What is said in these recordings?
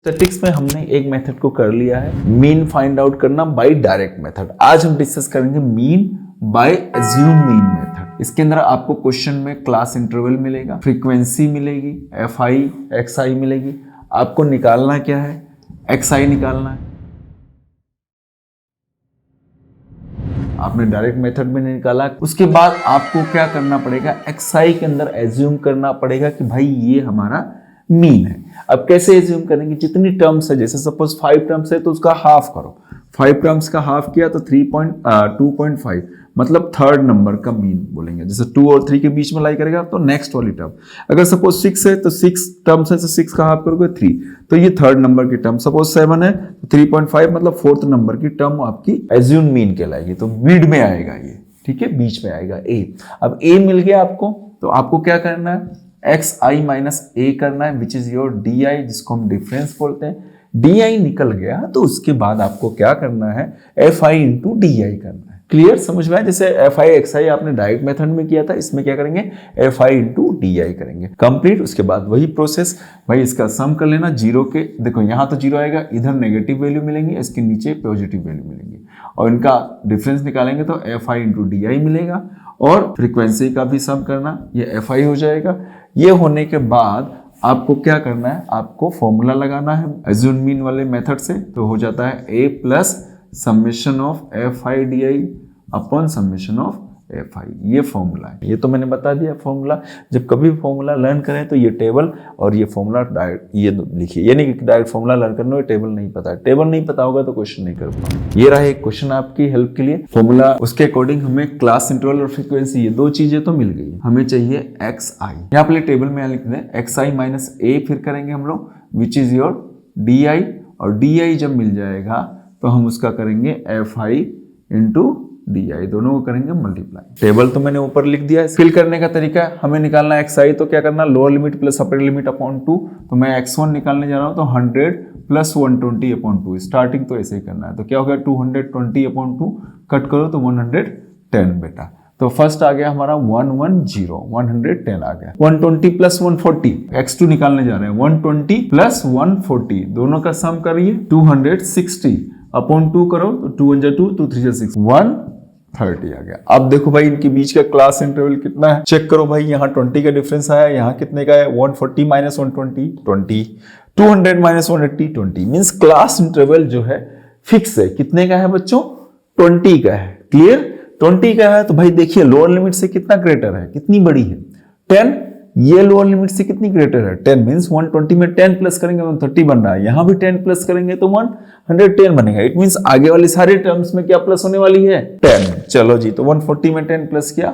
Statistics में हमने एक मेथड को कर लिया है, मीन फाइंड आउट करना बाय डायरेक्ट मेथड। आज हम डिस्कस करेंगे mean by assume mean method. इसके अंदर आपको क्वेश्चन में क्लास इंटरवल मिलेगा, फ्रीक्वेंसी मिलेगी, एफआई एक्सआई मिलेगी। आपको निकालना क्या है, एक्सआई निकालना है। आपने डायरेक्ट मेथड में निकाला, उसके बाद आपको क्या करना पड़ेगा, एक्सआई के अंदर एज्यूम करना पड़ेगा कि भाई ये हमारा मीन है। अब कैसे एज्यूम करेंगे, जितनी टर्म्स है, जैसे सपोज 5 टर्म्स है तो उसका हाफ करो। 5 टर्म्स का हाफ किया तो 2.5 मतलब थर्ड नंबर का मीन बोलेंगे। जैसे 2 और 3 के बीच में लाई करेगा तो नेक्स्ट वाली टर्म। अगर सपोज 6 है तो 6 टर्म्स है तो 6 का हाफ करोगे 3, तो ये थर्ड नंबर की टर्म। सपोज 7 है तो 3.5 मतलब फोर्थ नंबर की टर्म आपकी एज्यूम मीन कहलाएगी। तो मिड में आएगा ये, ठीक है, बीच में आएगा ए। अब ए मिल गया आपको, तो आपको क्या करना है, एक्स आई माइनस ए करना है, which is your D I, जिसको हम डिफरेंस बोलते हैं। डी आई निकल गया तो उसके बाद आपको क्या करना है, F I into D I करना है। क्लियर, समझ में आया? जैसे एफ आई एक्स आई आपने डायरेक्ट मेथड में किया था, इसमें क्या करेंगे, F I into D I करेंगे। कंप्लीट। उसके बाद वही प्रोसेस, भाई इसका सम कर लेना। जीरो के देखो यहाँ तो जीरो आएगा, इधर नेगेटिव वैल्यू मिलेंगी, इसके नीचे पॉजिटिव वैल्यू मिलेंगी, और इनका डिफरेंस निकालेंगे तो F I into D I मिलेगा। और फ्रीक्वेंसी का भी सम करना, ये एफ आई हो जाएगा। ये होने के बाद आपको क्या करना है, आपको फॉर्मूला लगाना है एज्यूम मीन वाले मेथड से। तो हो जाता है A plus summation of F I D I upon summation of F I. ये फॉर्मूला है, ये तो मैंने बता दिया फॉर्मूला। जब कभी फॉर्मूला लर्न करें तो ये टेबल और ये फॉर्मूला डायरेक्ट ये लिखिए, ये नहीं कि डायरेक्ट फॉर्मूला लर्न करना हो, टेबल नहीं पता है। टेबल नहीं पता होगा तो क्वेश्चन नहीं कर पाओगे। ये रहा एक क्वेश्चन आपकी हेल्प के लिए। फॉर्मूला उसके अकॉर्डिंग हमें क्लास इंटरवल और फ्रीक्वेंसी, ये दो चीजें तो मिल गई। हमें चाहिए एक्स आई। यहाँ पे टेबल में लिख दें एक्स आई माइनस ए, फिर करेंगे हम लोग which is your D I, और डी आई जब मिल जाएगा तो हम उसका करेंगे F I into D I, दोनों को करेंगे मल्टीप्लाई। टेबल तो मैंने ऊपर लिख दिया है। फिल करने का तरीका है, हमें निकालना एक्स आई, तो क्या करना, lower limit plus upper limit upon 2। तो मैं x1 निकालने जा रहा हूं तो 100 प्लस 120 अपॉन 2। स्टार्टिंग तो ऐसे ही करना है। तो क्या हो गया, 220 अपॉन 2 कट करो तो 110 बेटा। तो फर्स्ट आ गया हमारा 110, 110 आ गया। 120 प्लस 140, x2 निकालने जा रहे हैं। 120 प्लस 140 दोनों का सम करिए, 260 अपॉन 2 करो तो 2 1 2, 2 3 6, 130 आ गया। अब देखो भाई इनके बीच का क्लास इंटरवल कितना है, चेक करो भाई। यहाँ 20 का डिफरेंस आया, यहाँ कितने का है, 140 minus 120 20, 200 minus 180 20। Means class interval जो है फिक्स है। कितने का है बच्चों, 20 का है। क्लियर, 20 का है। तो भाई देखिए लोअर लिमिट से कितना ग्रेटर है, कितनी बड़ी है, 10। ये लोअर लिमिट से कितनी ग्रेटर है, 10। मीन्स 120 में 10 प्लस करेंगे तो 30 बन रहा है। यहां भी 10 प्लस करेंगे तो 110 बनेगा। इट मीन्स आगे वाली सारे टर्म्स में क्या प्लस होने वाली है, 10। चलो जी, तो 140 में 10 प्लस किया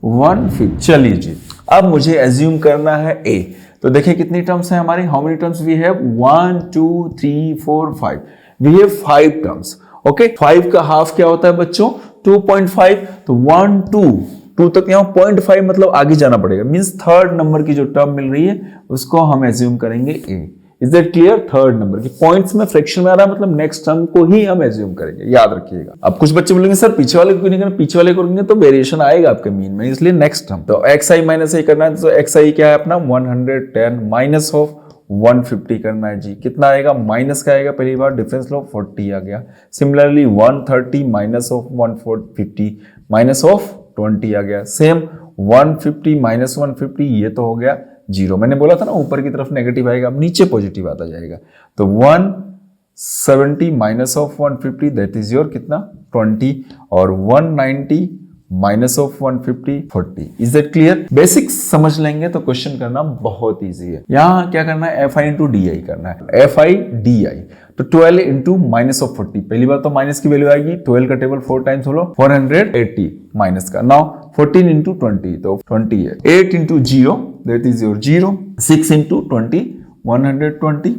150। चलिए जी, अब मुझे एज्यूम करना है ए। तो देखिए कितनी टर्म्स है हमारी, how many terms we have, 1 2 3 4 5। We have 5 terms. Okay, 5 का हाफ क्या होता है बच्चों, 2.5। तो 1 2 तक यहाँ 0.5 मतलब आगे जाना पड़ेगा। मींस थर्ड नंबर की जो टर्म मिल रही है उसको हम एज्यूम करेंगे A. Is that clear? Third number की पॉइंट्स में फ्रैक्शन में आ रहा है, मतलब नेक्स्ट टर्म को ही हम एज्यूम करेंगे, याद रखिएगा। अब कुछ बच्चे बोलेंगे सर पीछे वाले को नहीं करना, पीछे वाले करेंगे तो वेरिएशन आएगा आपके मीन में, इसलिए नेक्स्ट टर्म। तो एक्स आई माइनस ए करना है, तो एक्स आई क्या है अपना 110 माइनस ऑफ 150 करना है जी। कितना आएगा, माइनस का आएगा, पहली बार डिफरेंस लो 40 आ गया। Similarly 130 minus of 150 minus of 20 आ गया। सेम 150 माइनस 150, ये तो हो गया 0। मैंने बोला था ना ऊपर की तरफ नेगेटिव आएगा, अब नीचे पॉजिटिव आता जाएगा। तो 170 minus of 150 that is your कितना 20, और 190 minus of 150 40। Is that clear? Basics समझ लेंगे तो क्वेश्चन करना बहुत इजी है। यहां क्या करना है, F I into D I करना है, एफ आई डी आई। तो 12 इंटू माइनस ऑफ 40, पहली बार तो माइनस की वैल्यू आएगी, 12 का टेबल 4 टाइम्स होलो 480 माइनस का। नाउ 14 इंटू 20 तो 20 है। 8 into 0 that is your 0। 6 into 20 120।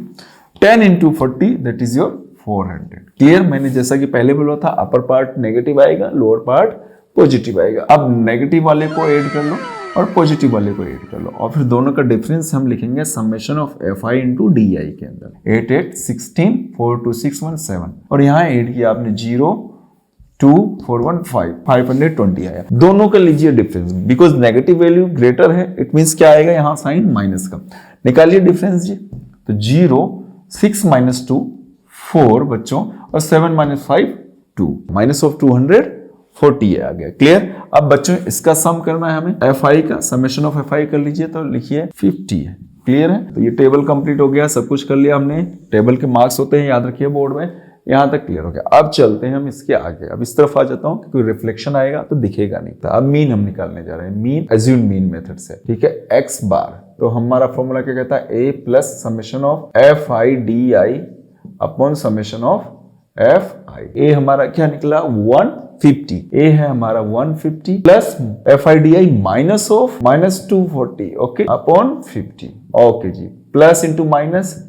10 into 40 that is your 400। Clear? मैंने जैसा कि पहले बोला था, अपर पार्ट नेगेटिव आएगा, लोअर पार्ट पॉजिटिव आएगा। अब नेगेटिव वाले को ऐड कर लो और पॉजिटिव वाले को ऐड कर लो, और फिर दोनों का डिफरेंस हम लिखेंगे summation of F I into D I के अंदर। 8 8 16 4 2 6 1 7, और यहाँ ऐड किया आपने 0 2 4 1 5 520 आया। दोनों का लीजिए difference, because negative value greater है, इट मीन्स क्या आएगा यहाँ साइन माइनस का। निकालिए डिफरेंस जी। तो 0 6 माइनस 2 4 बच्चों, और 7 माइनस 5 2, माइनस ऑफ 240 आ गया। क्लियर। अब बच्चों इसका सम करना है हमें, एफ आई का समेशन ऑफ एफ आई कर लीजिए, तो लिखिए 50 है। क्लियर है। तो ये टेबल कंप्लीट हो गया, सब कुछ कर लिया हमने। टेबल के मार्क्स होते हैं, याद रखिए बोर्ड में। यहां तक क्लियर हो गया। अब चलते हैं हम इसके आगे। अब इस तरफ आ जाता हूं, क्योंकि रिफ्लेक्शन आएगा तो दिखेगा नहीं। तो अब मीन हम निकालने जा रहे हैं, मीन एज्यूम मीन मेथड से। ठीक है, एक्स बार, तो हमारा फॉर्मूला क्या कहता है, A plus summation of F I D I upon summation of F I. A हमारा क्या निकला 150, ए है हमारा 150 plus F I D I minus of minus 240, okay, upon 50। Okay जी, plus into minus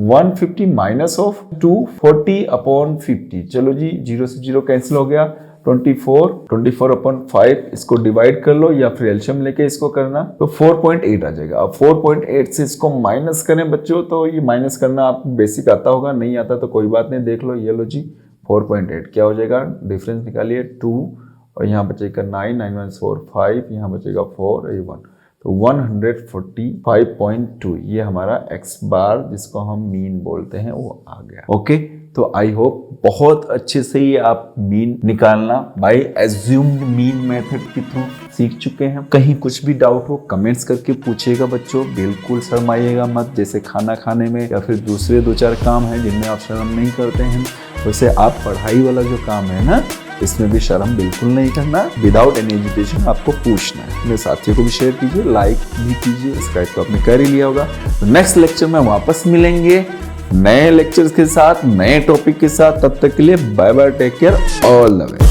150 minus of 240 upon 50। चलो जी, 0 से 0 cancel हो गया। 24 अपॉन 5, इसको डिवाइड कर लो या फिर एलसीएम लेके इसको करना, तो 4.8 आ जाएगा। अब 4.8 से इसको माइनस करें बच्चों, तो ये माइनस करना आपको बेसिक आता होगा, नहीं आता तो कोई बात नहीं, देख लो। ये लो जी 4.8 क्या हो जाएगा, डिफरेंस निकालिए 2, और यहाँ बचेगा 9, 9 1 4 5, यहाँ बचेगा 4, ये 1, तो 145.2 ये हमारा एक्स बार जिसको हम मीन बोलते हैं वो आ गया। ओके, तो आई होप बहुत अच्छे से ये आप मीन निकालना बाय एज्यूम्ड मीन मेथड के थ्रू सीख चुके हैं। कहीं कुछ भी डाउट हो कमेंट्स करके पूछिएगा बच्चों, बिल्कुल शर्माइएगा मत। जैसे खाना खाने में या फिर दूसरे 2-4 काम हैं जिनमें आप शर्म नहीं करते हैं, वैसे आप पढ़ाई वाला जो काम है ना, इसमें भी शर्म बिल्कुल नहीं करना। विदाउट एनी एजुकेशन आपको पूछना है। मेरे साथियों को भी शेयर कीजिए, लाइक भी कीजिए, सब्सक्राइब तो आपने कर ही लिया होगा। तो नेक्स्ट लेक्चर में वापस मिलेंगे नए लेक्चर्स के साथ, नए टॉपिक के साथ। तब तक के लिए bye bye, take care, all the way.